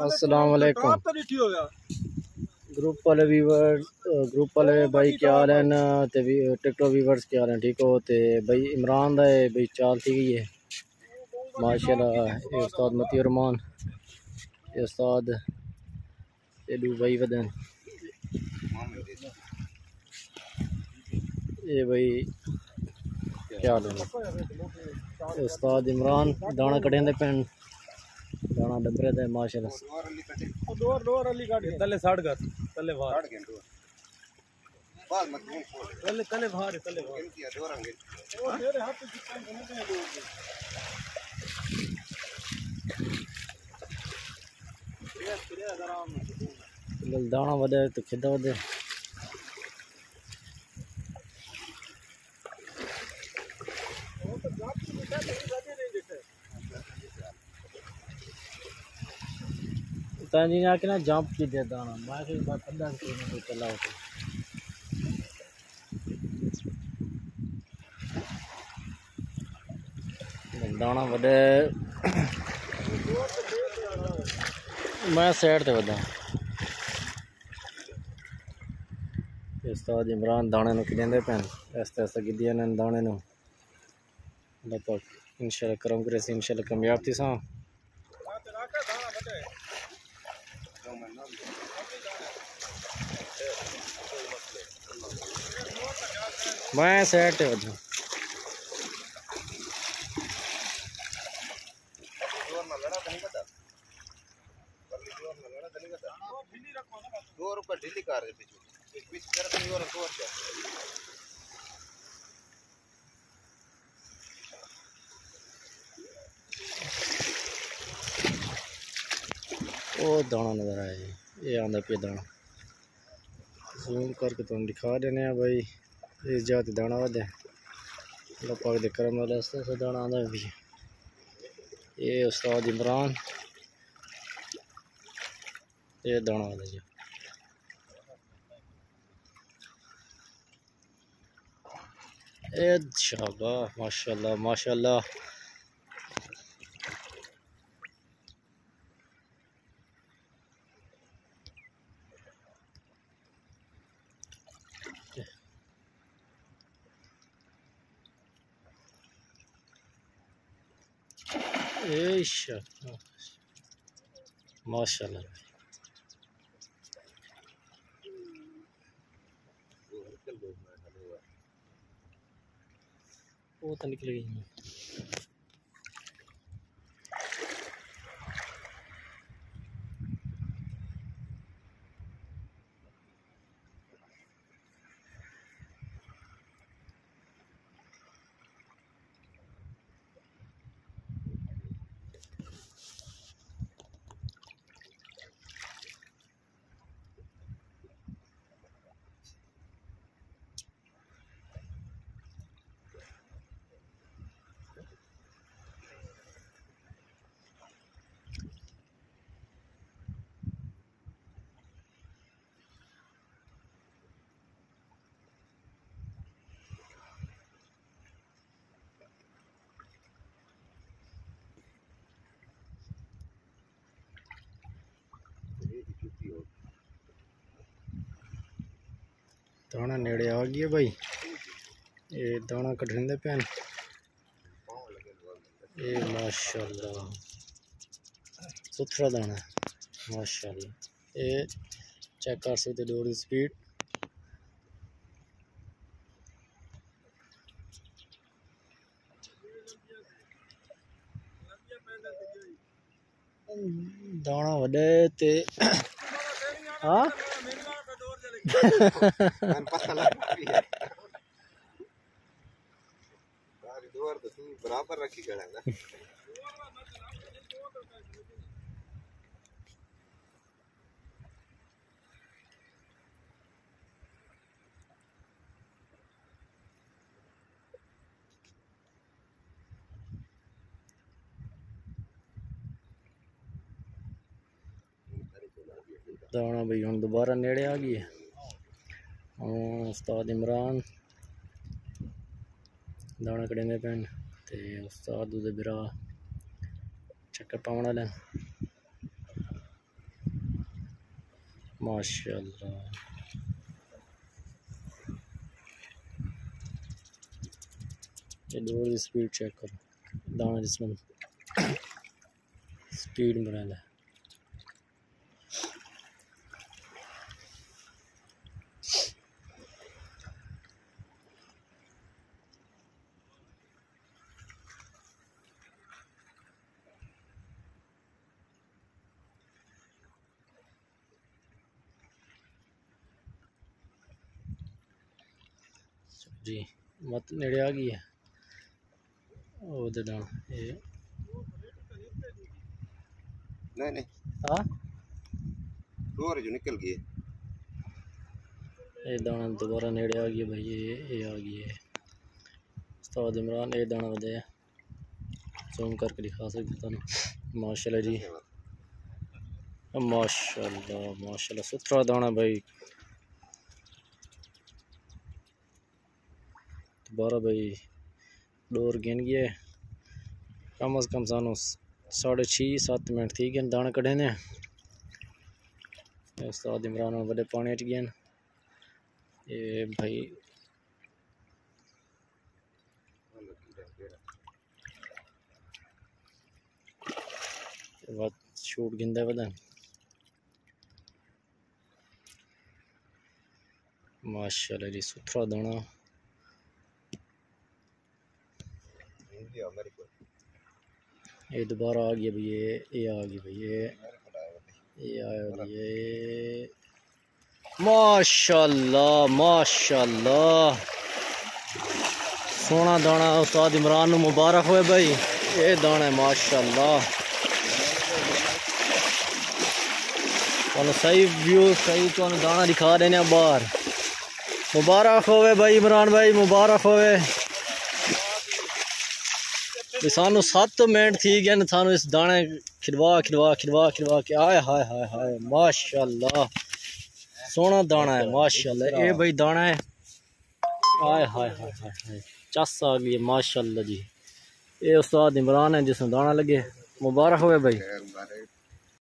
अस्सलाम वालेकुम ग्रुप वाले व्यूवर्स ग्रुप वाले भाई क्या हाल है ते टिकटॉक व्यूवर्स क्या हाल है ठीक हो ते भाई इमरान दा भाई चाल थी गई है माशाल्लाह ये उस्ताद मतीउर रहमान ये उस्ताद एलू भाई वदन ये भाई क्या हाल है उस्ताद इमरान दाना कटें दे पेन दाना डबरे दे माशाल्लाह डोर अली काट तले साड़ कर तले बाहर तले तले बाहर तले बाहर ओ तेरे हाथ पे चिपकाए बने हैं दाना वधे तो खिदा वधे ताजी ने आके ना जंप की दे दाना मैं के बाद 15 किलोमीटर चला होता दाना वधे मैं साइड ते वधा उस्ताद इमरान दाने नु खिदेंदे पैन ऐसे ऐसे गिदियां ने दाने नु अल्लाह पाक इंशाल्लाह करम करे इंशाल्लाह कामयाब थी सा मैं साइड ते वधा ढीली कर दे बीच कर नहीं हो रहा तो क्या वो दाना नजर आया जी ये आंदा पे दाना जूम करके तुम दिखा देने भाई इस जात दाना वधे अल्लाह पाक दे करम वाले से दाना आंदा भी ये उस्ताद इमरान ये दाना वाला जी ए शाबाश माशाल्लाह माशाल्लाह माशाल्लाह वो तो निकल गई दाना नेड़े आ गया भाई ये दाना कटने पैन ये माशाल्लाह सुथरा दाना माशाल्लाह ये चेक कर सकते डोर की स्पीड दाना वडे ते हाँ बराबर रखी गड़ा ना दाना भाई हम दोबारा नेड़े आ गई है उस्ताद इमरान दाना कड़ेंदे पैन ते उस्ताद उदे बिरा चक्कर पावन वाले माशाल्लाह। ये डोर की स्पीड चेक करो, दाना जिसमें स्पीड में रहता है। जी मत नेड़े आ गई है वो दाना ये नहीं हाँ डोर जो निकल गई ये दाना दोबारा नेड़े आ गई भाई। ये आ गई है उस्ताद इमरान। ये दाना बताया जूम करके दिखा सकते तुम। माशाल्लाह जी माशाल्लाह माशाल्लाह सुथरा दाना भाई। दोबारा भाई डोर गिन गया कम अज़ कम सानू 6.5-7 मिनट थी गए दाने कढ़े ने। उस्ताद इमरान बड़े पानी च गए ये भाई बात शूट गिंदा बदन माशाल्लाह जी सुथरा दाना। ये दोबारा आ गया भाई। ये आ गई भाई। ये आया भाई। ये माशाल्लाह माशाल्लाह सोना दाना उस्ताद इमरान नू मुबारक होए भाई। ये दाना है माशाल्लाह। सही व्यू सही तो दाना दिखा देने बाहर। मुबारक होवे भाई इमरान भाई मुबारक होवे। सानू 7 मिनट थी गए सानू इस दाने खिलवा खिलवा खिलवा खिलवा के आए हाय हाय हाय माशाल्लाह सोना दाना है माशाल्लाह। ये भाई दाना है आए हाय हाय हाय हाय चस आ गई माशाल्लाह जी। ये उस्ताद इमरान है जिसमें दाना लगे मुबारक होवे भाई।